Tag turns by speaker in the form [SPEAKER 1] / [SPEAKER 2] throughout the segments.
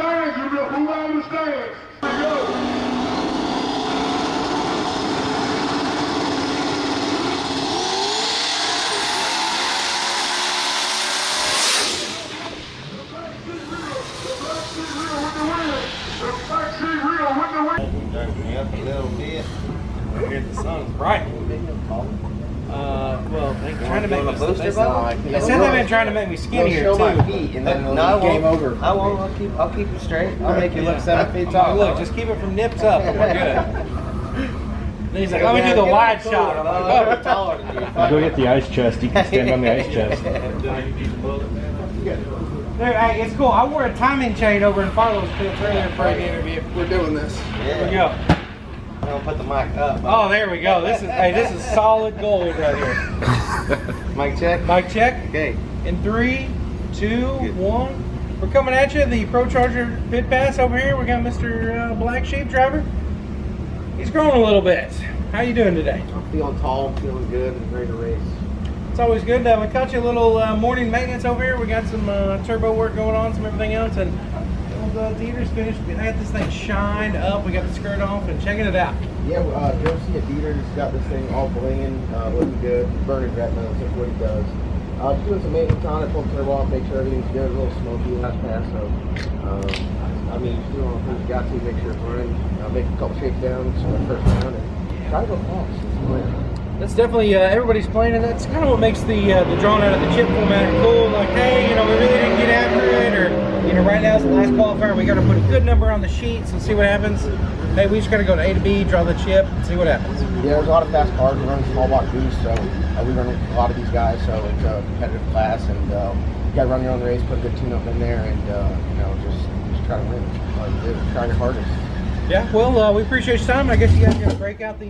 [SPEAKER 1] stands. You move out of the stands. Here we go.
[SPEAKER 2] Up a little bit.
[SPEAKER 3] Here the sun's bright. Well, they're trying to make me. They said they've been trying to make me skinnier
[SPEAKER 2] show
[SPEAKER 3] too.
[SPEAKER 2] my feet, and then
[SPEAKER 3] no,
[SPEAKER 2] game over. I won't. I'll keep you straight. I'll make you look 7 feet tall.
[SPEAKER 3] Look, just keep it from nips up, and we're good. Then he's like, let me do the wide shot. I'm like, oh, we're taller than you.
[SPEAKER 4] Go get the ice chest. You can stand on the ice chest.
[SPEAKER 3] Dude, hey, it's cool. I wore a timing chain over in Farlow's pits earlier for the interview.
[SPEAKER 5] We're doing this.
[SPEAKER 3] Here we go.
[SPEAKER 2] I'm gonna put the mic up.
[SPEAKER 3] Oh, there we go. This is solid gold right here.
[SPEAKER 2] Mic check.
[SPEAKER 3] Mic check.
[SPEAKER 2] Okay.
[SPEAKER 3] In 3, 2, 1. We're coming at you. The Pro Charger pit pass over here. We got Mr. Black Sheep driver. He's growing a little bit. How you doing today?
[SPEAKER 2] I'm feeling tall. I'm feeling good. I'm ready to race.
[SPEAKER 3] It's always good. We caught you a little morning maintenance over here. We got some turbo work going on, some everything else, and the Dieter's finished. I got this thing shined up. We got the skirt off and checking it out.
[SPEAKER 5] Yeah, Josie at Dieter just got this thing all blinging, looking good, burning red nose. That's what he does. Just doing some maintenance on it, pull the turbo off, make sure everything's good. A little smoky last pass, so I mean, just doing all the things you got to make sure it's running. Make a couple shakedowns first round and try to go fast.
[SPEAKER 3] That's definitely everybody's playing, and that's kind of what makes the drawing out of the chip format cool. Like, hey, we really didn't get after it, or right now is the last qualifier. We got to put a good number on the sheets and see what happens. Hey, we just got to go to A to B, draw the chip, and see what happens.
[SPEAKER 5] Yeah, there's a lot of fast cars. We're running small block boosts, so we run a lot of these guys. So it's a competitive class, and you got to run your own race, put a good tune-up in there, and just try to win. Try your hardest.
[SPEAKER 3] Yeah, well, we appreciate your time. I guess you guys are going to break out the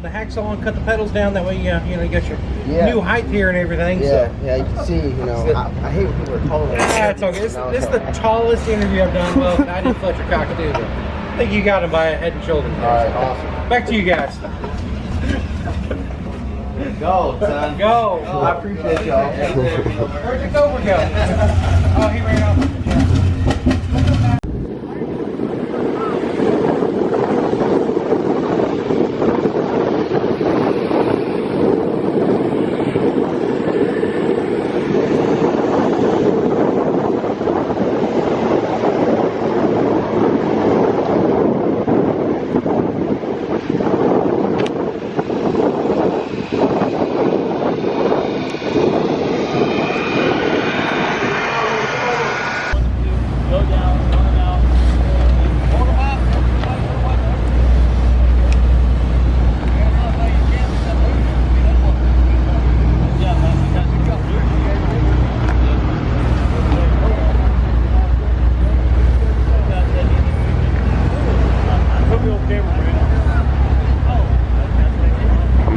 [SPEAKER 3] hacksaw and cut the pedals down. That way, you got your new height here and everything.
[SPEAKER 5] Yeah, so. Yeah, you can see, I hate when people are taller.
[SPEAKER 3] Yeah, it's okay. This is the tallest interview I've done. Well, I did Fletcher Cockatoo, but I think you got him by a head and shoulders.
[SPEAKER 5] All right, awesome.
[SPEAKER 3] Back to you guys.
[SPEAKER 2] Go, son.
[SPEAKER 3] Go.
[SPEAKER 5] I appreciate y'all.
[SPEAKER 3] Where'd the Cobra go? Oh, he ran off.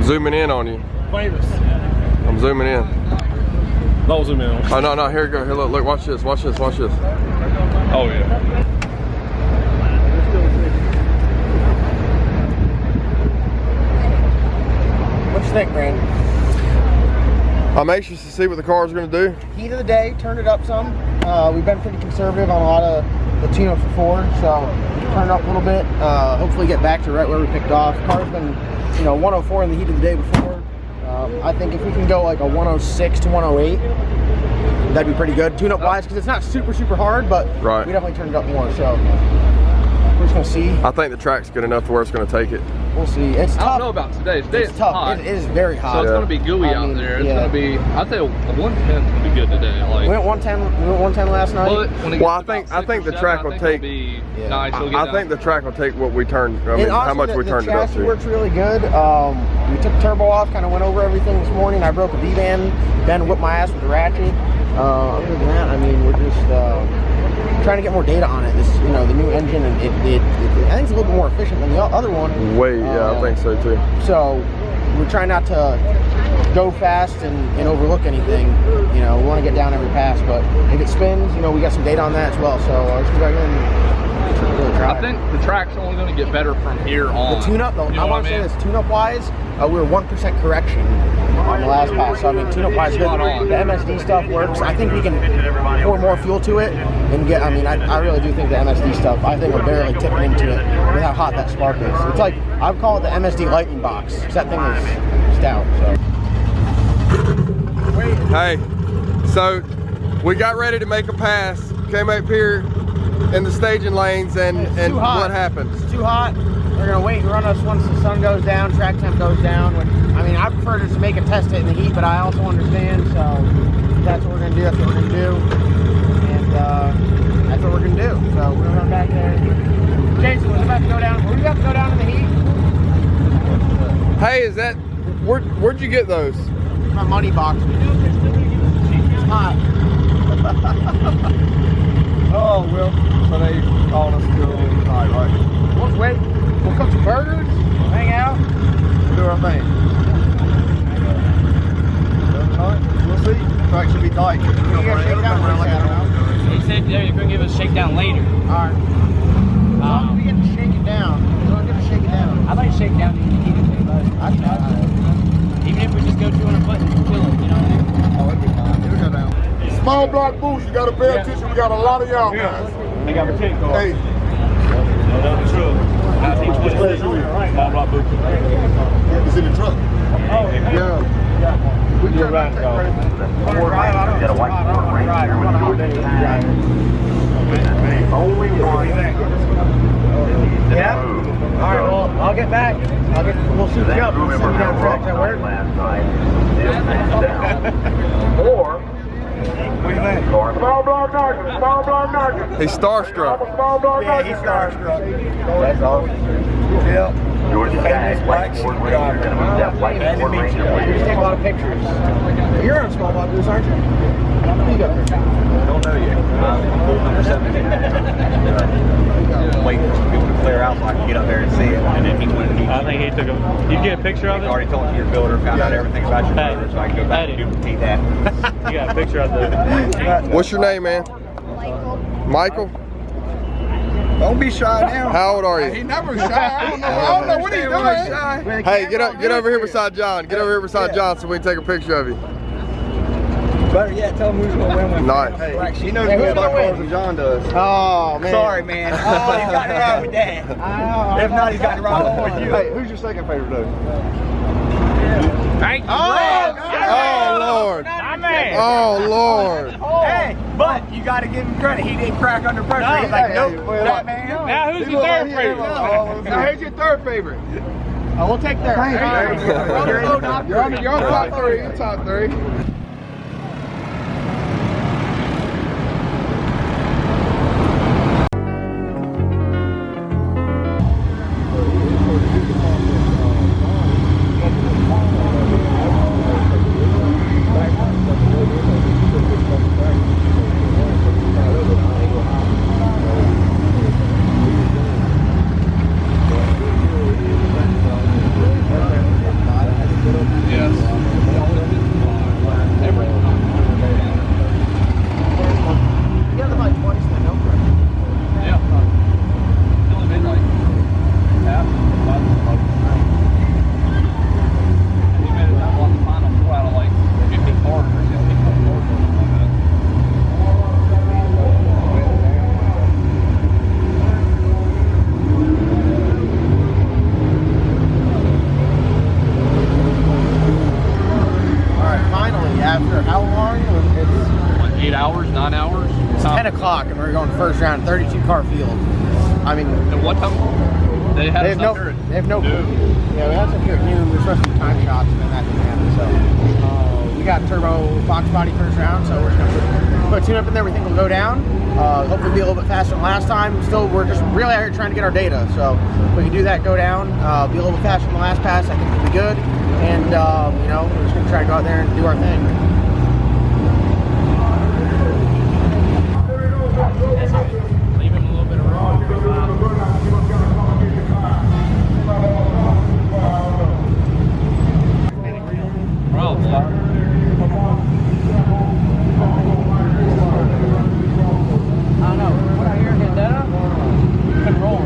[SPEAKER 6] Zooming in on you.
[SPEAKER 3] Famous.
[SPEAKER 6] I'm zooming in.
[SPEAKER 4] Don't zoom in on.
[SPEAKER 6] Oh no, here you go. Here, look, watch this, watch this, watch this.
[SPEAKER 4] Oh yeah.
[SPEAKER 5] What you think, Brandon?
[SPEAKER 6] I'm anxious to see what the car's going to do.
[SPEAKER 5] Heat of the day, turned it up some. We've been pretty conservative on a lot of the tune-ups before, so turn it up a little bit. Hopefully get back to right where we picked off. Car's been 104 in the heat of the day before. I think if we can go like a 106 to 108, that'd be pretty good tune-up wise, because it's not super hard, but
[SPEAKER 6] right.
[SPEAKER 5] We definitely turned it up more, so we're just gonna see.
[SPEAKER 6] I think the track's good enough to where it's going to take it.
[SPEAKER 5] We'll see. It's tough.
[SPEAKER 7] I don't know about today. Today
[SPEAKER 5] it's tough.
[SPEAKER 7] hot.
[SPEAKER 5] It is very hot.
[SPEAKER 7] So it's going to be gooey out there. It's going to be, I'd say a 110 would be good today. Like,
[SPEAKER 5] we went 110 last night.
[SPEAKER 6] Well, I think the track will take.
[SPEAKER 7] Nice.
[SPEAKER 6] I think the track will take what we turned. I mean,
[SPEAKER 5] honestly,
[SPEAKER 6] how much we turned it up to.
[SPEAKER 5] The chassis works really good. We took the turbo off, kind of went over everything this morning. I broke a DEVIN, then whipped my ass with the ratchet. Other than that, I mean, we're just trying to get more data on it. This, the new engine, and I think it's a little bit more efficient than the other one.
[SPEAKER 6] Yeah, I think so too.
[SPEAKER 5] So we're trying not to go fast and overlook anything. We want to get down every pass, but if it spins, we got some data on that as well. So let's go ahead and really try.
[SPEAKER 7] I think the track's only going to get better from here on.
[SPEAKER 5] The tune-up, though, I want to say this, tune-up wise, we were 1% correction on the last pass. So I mean, tune-up wise, good. The MSD stuff works. I think we can pour more fuel to it and get. I mean, I really do think the MSD stuff. I think we're barely tipping into it with how hot that spark is. It's like I would call it the MSD lightning box. 'Cause that thing is stout. So.
[SPEAKER 6] Hey, so we got ready to make a pass. Came up here in the staging lanes, and what happened?
[SPEAKER 5] It's too hot. They're gonna wait and run us once the sun goes down, track temp goes down. I mean, I prefer just to make a test it in the heat, but I also understand. So that's what we're gonna do. That's what we're gonna do, and that's what we're gonna do. So we're gonna run back there. Jason was about to go down. Were we about to go down in the heat?
[SPEAKER 6] Hey, is that where'd you get those?
[SPEAKER 5] My money box. It's hot.
[SPEAKER 6] Oh, well, so they called us till tonight, right?
[SPEAKER 5] We'll wait. We'll cook some burgers, hang out,
[SPEAKER 6] Do our thing. We'll see. Track should be tight.
[SPEAKER 5] You gotta shake down around like
[SPEAKER 2] He said they're going to give us a shakedown later.
[SPEAKER 5] Alright. We get to shake it down. We don't get to shake it down.
[SPEAKER 2] I'd like to shake down the heat if anybody. Even if we just go 200 foot and kill it, you know what I mean?
[SPEAKER 6] Oh, it'll be fine. It'll go down.
[SPEAKER 1] Small block boost, you gotta pay attention. We got a lot of y'all guys.
[SPEAKER 4] They got protect card.
[SPEAKER 1] Hey,
[SPEAKER 4] Small block boot.
[SPEAKER 1] it's in the truck.
[SPEAKER 6] Yeah.
[SPEAKER 4] You're right, dog.
[SPEAKER 1] Only one.
[SPEAKER 5] Yeah? Alright, well, I'll get back. We'll shoot you up. We'll send you down tracks at work.
[SPEAKER 1] Or, small block knocker, small block knocker.
[SPEAKER 6] He's starstruck.
[SPEAKER 1] Small block knocker.
[SPEAKER 5] He's starstruck.
[SPEAKER 6] That's all.
[SPEAKER 5] Yeah.
[SPEAKER 1] Georgia Guys, white sport ranger, gonna be that white sport ranger.
[SPEAKER 5] You just take a lot of pictures. You're on small block boost, aren't you? You got pictures.
[SPEAKER 8] Don't know yet. Number 17. Waiting for some people to clear out so I can get up there and see it. And then he went and
[SPEAKER 4] I think he took a. You get a picture of
[SPEAKER 8] he's
[SPEAKER 4] it?
[SPEAKER 8] already told your builder, found out everything about your builder, so I can go back and duplicate that.
[SPEAKER 4] You got a picture of the.
[SPEAKER 6] What's your name, man? Michael?
[SPEAKER 8] Don't be shy now.
[SPEAKER 6] How old are you?
[SPEAKER 1] He never shy. I don't know what he's doing.
[SPEAKER 6] Hey, get over here beside John. Get over here beside John so we can take a picture of you.
[SPEAKER 8] Better yet, tell him who's going to win when
[SPEAKER 6] Nice.
[SPEAKER 8] he knows more about cars than John does.
[SPEAKER 5] Oh, man.
[SPEAKER 8] Sorry, man. He's got it wrong with that. If not, he's got it wrong with you.
[SPEAKER 6] Hey, who's your second favorite dude?
[SPEAKER 3] Thank you.
[SPEAKER 6] Oh, Lord. Oh, Lord.
[SPEAKER 8] Hey, but you got to give him credit. He didn't crack under pressure. He's like, nope, that man.
[SPEAKER 3] Now who's your third favorite?
[SPEAKER 1] Now, who's your third favorite?
[SPEAKER 5] We'll take third.
[SPEAKER 1] You're on top three. You're top three.
[SPEAKER 5] After how long?
[SPEAKER 7] Like 8 hours, 9 hours?
[SPEAKER 5] It's 10 o'clock and we're going first round, 32 car field. I mean,
[SPEAKER 7] And what time? They
[SPEAKER 5] have no clue. Yeah, we had some here at noon. We were supposed to do time shots and then that didn't happen. So we got turbo box body first round, so we're just gonna put a tune up in there. We think we'll go down. Hopefully be a little bit faster than last time. Still, we're just really out here trying to get our data. So if we can do that, go down, be a little bit faster than the last pass, I think it'll be good. And you know, we're just gonna try to go out there and do our thing.
[SPEAKER 3] Leave him a little bit of room.
[SPEAKER 5] I don't know. What I hear, Vendetta? Couldn't roll.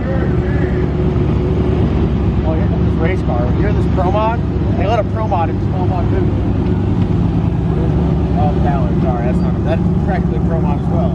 [SPEAKER 5] Oh, here comes this race car. You hear this Pro Mod? They let a Pro Mod in this chrome on too. Oh, Ballard, sorry, that's not that's practically chrome on as well.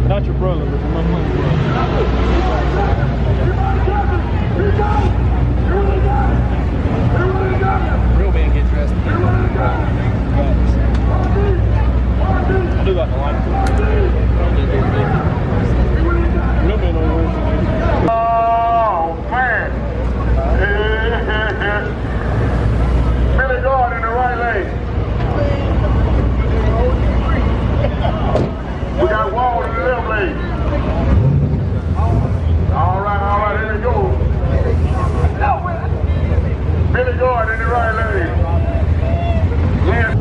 [SPEAKER 4] Not your brother, but your motherfucking brother.
[SPEAKER 2] Real man gets dressed.
[SPEAKER 4] I do like the line. Real man don't wear anything.
[SPEAKER 1] Oh, man. Billy Gordon in the right lane. We got Wall in the left lane. All right, here we go. Billy Gordon in the right lane. Yeah.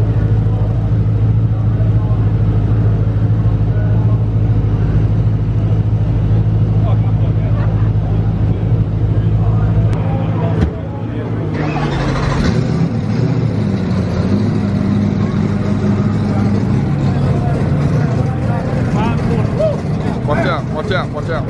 [SPEAKER 6] Watch out, watch out, watch out.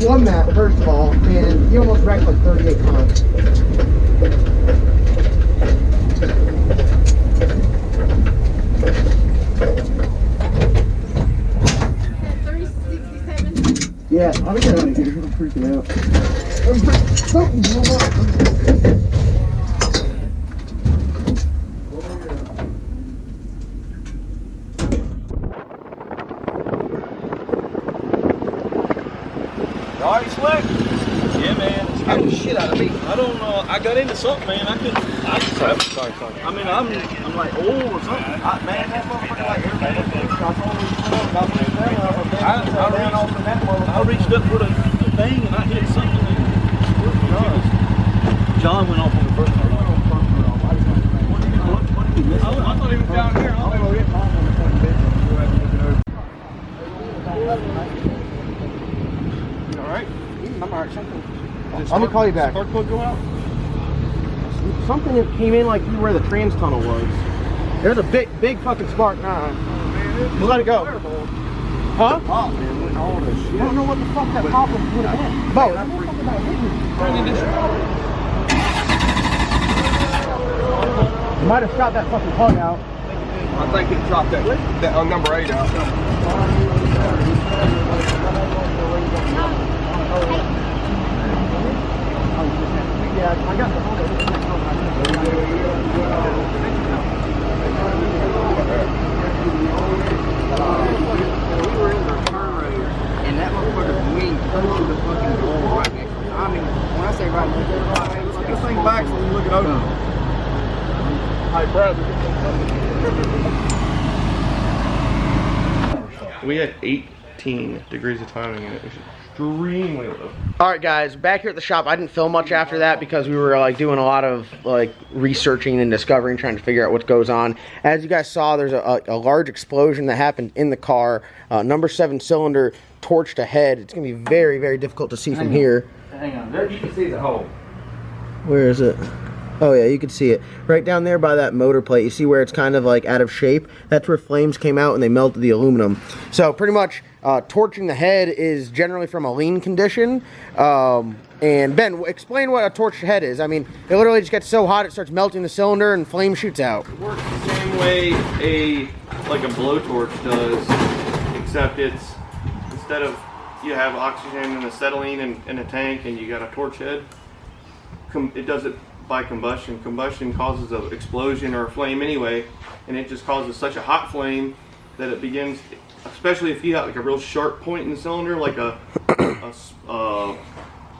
[SPEAKER 5] won that, first of all, and he almost wrecked like 38 times. Yeah, I'll get out of here. I'm freaking out. Something blew up.
[SPEAKER 4] Alright, Slick? Yeah, man. Scared the shit out of me. I don't know. I got into something, man. I sorry. I mean, I'm like old or something. Man, that motherfucker like I reached up for the thing and I hit something. John went off on the first one. I thought he was down here.
[SPEAKER 5] Alright? I'm alright. Something. Let me call you back.
[SPEAKER 4] Spark plug go out?
[SPEAKER 5] Something that came in like where the trans tunnel was. There's a big fucking spark. Nah. Just let it go. Huh? Oh, man, all this shit. I don't know what the fuck that pop would have been. Bo, I'm talking about hitting. You might have shot that fucking plug out.
[SPEAKER 6] I think he dropped that on number 8 out.
[SPEAKER 5] Yeah, I got the whole we were in the turn road, and that motherfucker's wing punched the fucking wall right next to it. I mean, when I say right next to it, look this thing back so you look it over.
[SPEAKER 4] Hey, Brad.
[SPEAKER 9] We had 18 degrees of timing in it, which is extremely low.
[SPEAKER 5] All right, guys, back here at the shop. I didn't film much after that because we were like doing a lot of like researching and discovering, trying to figure out what goes on. As you guys saw, there's a large explosion that happened in the car. Number 7 cylinder torched ahead. It's gonna be very, very difficult to see from here.
[SPEAKER 2] Hang on, there you can see the hole.
[SPEAKER 5] Where is it? Oh yeah, you can see it right down there by that motor plate. You see where it's kind of like out of shape? That's where flames came out and they melted the aluminum. So pretty much torching the head is generally from a lean condition. And Ben, explain what a torched head is. I mean, it literally just gets so hot it starts melting the cylinder and flame shoots out.
[SPEAKER 9] It works the same way like a blowtorch does, except it's instead of you have oxygen and acetylene in a tank and you got a torch head, it does it by combustion. Combustion causes an explosion or a flame anyway, and it just causes such a hot flame that it begins, especially if you have like a real sharp point in the cylinder, like a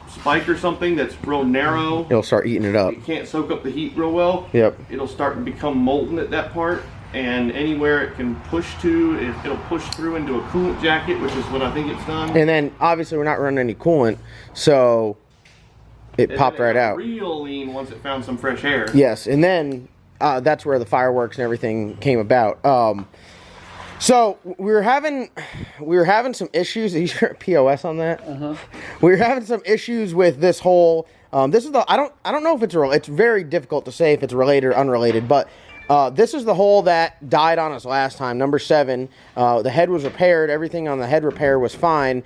[SPEAKER 9] spike or something that's real narrow.
[SPEAKER 5] It'll start eating it up.
[SPEAKER 9] It can't soak up the heat real well.
[SPEAKER 5] Yep.
[SPEAKER 9] It'll start to become molten at that part, and anywhere it can push to, it'll push through into a coolant jacket, which is what I think it's done.
[SPEAKER 5] And then obviously we're not running any coolant, so it popped right out.
[SPEAKER 9] Real lean once it found some fresh air.
[SPEAKER 5] Yes, and then that's where the fireworks and everything came about. So we were having some issues. Are you sure POS on that? We were having some issues with this whole. This is the I don't know if it's very difficult to say if it's related or unrelated, but this is the hole that died on us last time, number 7. The head was repaired. Everything on the head repair was fine.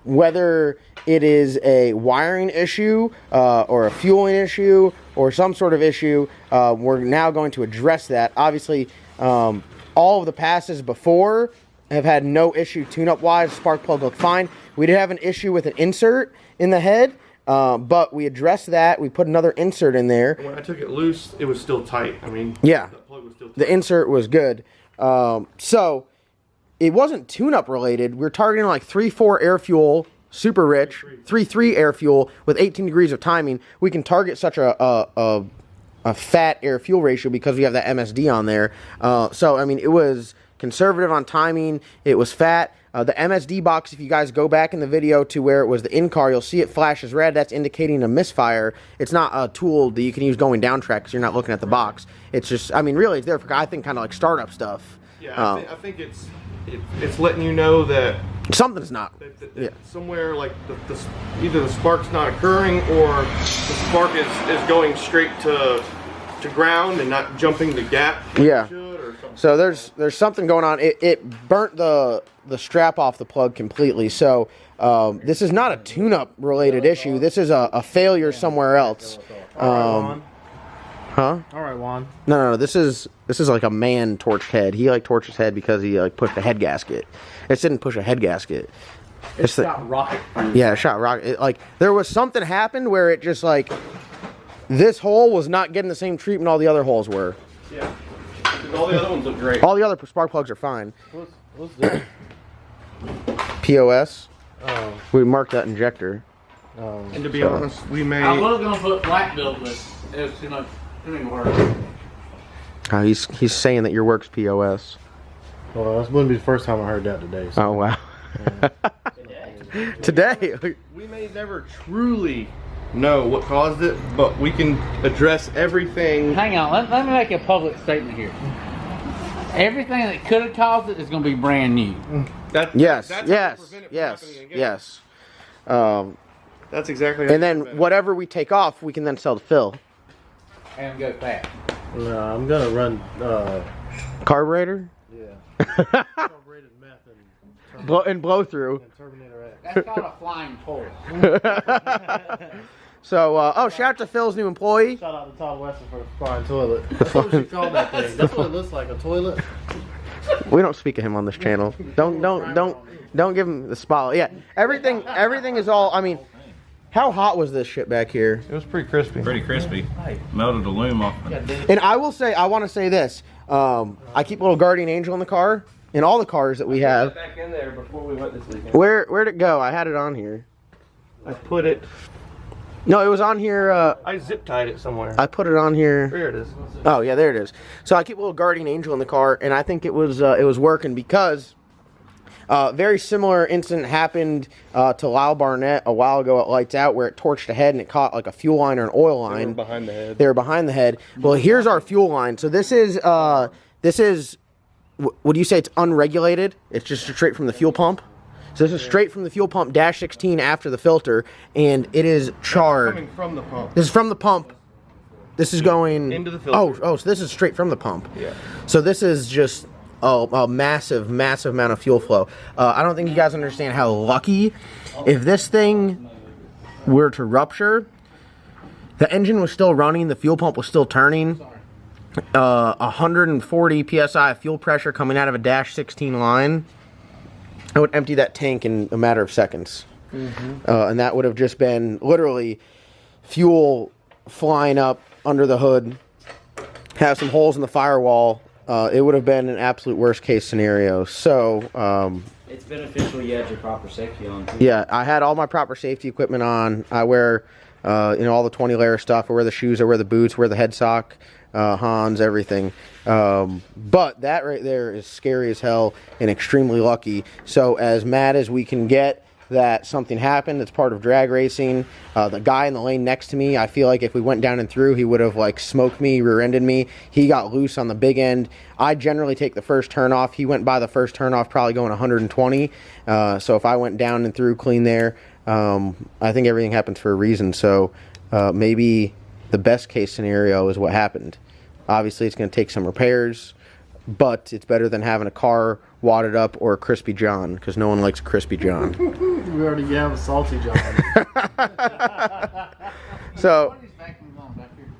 [SPEAKER 5] Whether it is a wiring issue or a fueling issue or some sort of issue, we're now going to address that. Obviously, all of the passes before have had no issue tune-up wise. Spark plug looked fine. We did have an issue with an insert in the head. But we addressed that. We put another insert in there.
[SPEAKER 9] When I took it loose, it was still tight. I mean,
[SPEAKER 5] yeah,
[SPEAKER 9] the plug was still tight.
[SPEAKER 5] The insert was good. So it wasn't tune-up related. We're targeting like 3.4 air fuel, super rich, 3.3 air fuel with 18 degrees of timing. We can target such a fat air fuel ratio because we have that MSD on there. So I mean, it was conservative on timing. It was fat. The MSD box, if you guys go back in the video to where it was the in-car, you'll see it flashes red. That's indicating a misfire. It's not a tool that you can use going down track because you're not looking at the box. It's just, I mean, really, it's there for, I think, kind of like startup stuff.
[SPEAKER 9] Yeah, I think it's letting you know that
[SPEAKER 5] something's not.
[SPEAKER 9] That somewhere like either the spark's not occurring or the spark is going straight to ground and not jumping the gap.
[SPEAKER 5] Yeah.
[SPEAKER 9] Or something
[SPEAKER 5] So there's something going on. It burnt the strap off the plug completely. So this is not a tune-up related issue. This is a failure somewhere else. Huh?
[SPEAKER 3] All right, Juan.
[SPEAKER 5] No. This is like a man torched head. He like torched his head because he like pushed a head gasket. It didn't push a head gasket.
[SPEAKER 3] It's shot rocket.
[SPEAKER 5] Yeah, it shot rocket. Like there was something happened where it just like this hole was not getting the same treatment all the other holes were.
[SPEAKER 9] Yeah. All the other ones look great.
[SPEAKER 5] All the other spark plugs are fine.
[SPEAKER 3] What's this?
[SPEAKER 5] POS.
[SPEAKER 3] Oh.
[SPEAKER 5] We marked that injector.
[SPEAKER 9] And to be honest, we may.
[SPEAKER 2] I was gonna put flat build, but it was too many words.
[SPEAKER 5] He's saying that your work's POS.
[SPEAKER 3] Well, this wouldn't be the first time I heard that today. So.
[SPEAKER 5] Oh wow. Today.
[SPEAKER 9] We may never truly know what caused it, but we can address everything.
[SPEAKER 2] Hang on, let me make a public statement here. Everything that could have caused it is going to be brand new.
[SPEAKER 5] Yes.
[SPEAKER 9] That's how we prevent it from happening again.
[SPEAKER 5] Yes.
[SPEAKER 9] That's exactly. How
[SPEAKER 5] and then whatever we take off, we can then sell to Phil.
[SPEAKER 2] And go fast.
[SPEAKER 3] No, I'm gonna run.
[SPEAKER 5] Carburetor.
[SPEAKER 3] Yeah. Carbureted meth
[SPEAKER 5] and blow through.
[SPEAKER 3] and Terminator X.
[SPEAKER 2] That's called a flying toy.
[SPEAKER 5] So, shout out to Phil's new employee.
[SPEAKER 3] Shout out to Todd Weston for the flying toilet. That's what you call that thing. That's what it looks like, a toilet.
[SPEAKER 5] We don't speak of him on this channel. Don't give him the spotlight. Yeah, everything is all. I mean, how hot was this shit back here?
[SPEAKER 9] It was pretty crispy. Pretty crispy. Melted the loom off.
[SPEAKER 5] And I will say, I want to say this. I keep a little guardian angel in the car, in all the cars that we have.
[SPEAKER 9] Back in there before we went this weekend.
[SPEAKER 5] Where'd it go? I had it on here.
[SPEAKER 9] I put it.
[SPEAKER 5] No, it was on here.
[SPEAKER 9] I zip tied it somewhere.
[SPEAKER 5] I put it on here.
[SPEAKER 9] There it is.
[SPEAKER 5] Oh yeah, there it is. So I keep a little guardian angel in the car, and I think it was working because very similar incident happened to Lyle Barnett a while ago at Lights Out, where it torched a head and it caught like a fuel line or an oil line.
[SPEAKER 9] They were behind the head.
[SPEAKER 5] They were behind the head. Well, here's our fuel line. So this is would you say it's unregulated? It's just straight from the fuel pump. So this is straight from the fuel pump, dash 16 after the filter, and it is charred.
[SPEAKER 9] Coming from the pump.
[SPEAKER 5] This is from the pump. This is going
[SPEAKER 9] into the filter.
[SPEAKER 5] Oh, so this is straight from the pump.
[SPEAKER 9] Yeah.
[SPEAKER 5] So this is just a massive amount of fuel flow. I don't think you guys understand how lucky. If this thing were to rupture, the engine was still running, the fuel pump was still turning. 140 psi of fuel pressure coming out of a dash 16 line. I would empty that tank in a matter of seconds. And that would have just been literally fuel flying up under the hood, have some holes in the firewall. It would have been an absolute worst case scenario. So
[SPEAKER 10] it's beneficial you had your proper safety on too.
[SPEAKER 5] Yeah, I had all my proper safety equipment on. I wear all the 20 layer stuff. I wear the shoes, I wear the boots, I wear the head sock, Hans, everything. But that right there is scary as hell and extremely lucky. So as mad as we can get that something happened, it's part of drag racing. The guy in the lane next to me, I feel like if we went down and through, he would have like smoked me, rear-ended me. He got loose on the big end. I generally take the first turn off. He went by the first turn off probably going 120. So if I went down and through clean there, I think everything happens for a reason. So maybe the best case scenario is what happened. Obviously, it's going to take some repairs, but it's better than having a car wadded up or a Crispy John, because no one likes a Crispy John.
[SPEAKER 3] We already have a Salty John.
[SPEAKER 5] So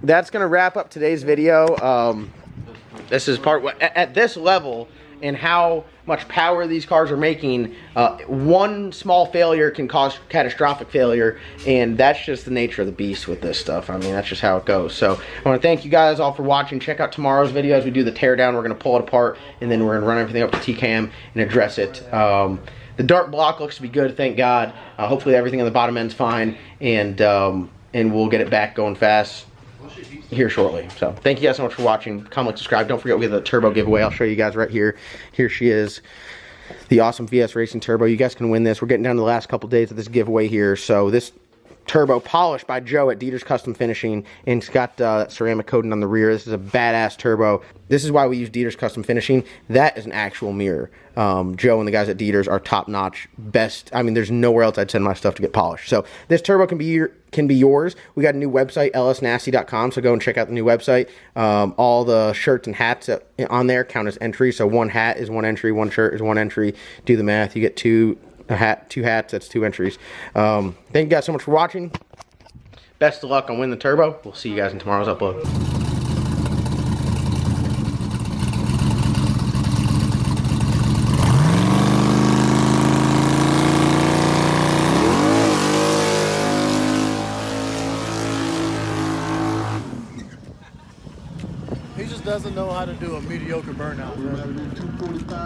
[SPEAKER 5] that's going to wrap up today's video. This is at this level and how much power these cars are making, one small failure can cause catastrophic failure, and that's just the nature of the beast with this stuff. I mean, that's just how it goes. So I want to thank you guys all for watching. Check out tomorrow's video as we do the teardown. We're going to pull it apart, and then we're going to run everything up to TCAM and address it. The dart block looks to be good, thank God. Hopefully everything on the bottom end's fine, and we'll get it back going fast here shortly. So thank you guys so much for watching. Comment, subscribe. Don't forget we have the turbo giveaway. I'll show you guys right here. Here she is, the awesome VS Racing Turbo. You guys can win this. We're getting down to the last couple days of this giveaway here. So this turbo polished by Joe at Dieter's Custom Finishing, and it's got ceramic coating on the rear. This is a badass turbo. This is why we use Dieter's Custom Finishing. That is an actual mirror. Joe and the guys at Dieter's are top notch, best. I mean, there's nowhere else I'd send my stuff to get polished. So this turbo can be yours. We got a new website, lsnasty.com, so go and check out the new website. All the shirts and hats on there count as entries. So one hat is one entry, one shirt is one entry. Do the math. You get two hats, that's 2 entries. Thank you guys so much for watching. Best of luck on winning the turbo. We'll see you guys in tomorrow's upload.
[SPEAKER 11] He just doesn't know how to do a mediocre burnout.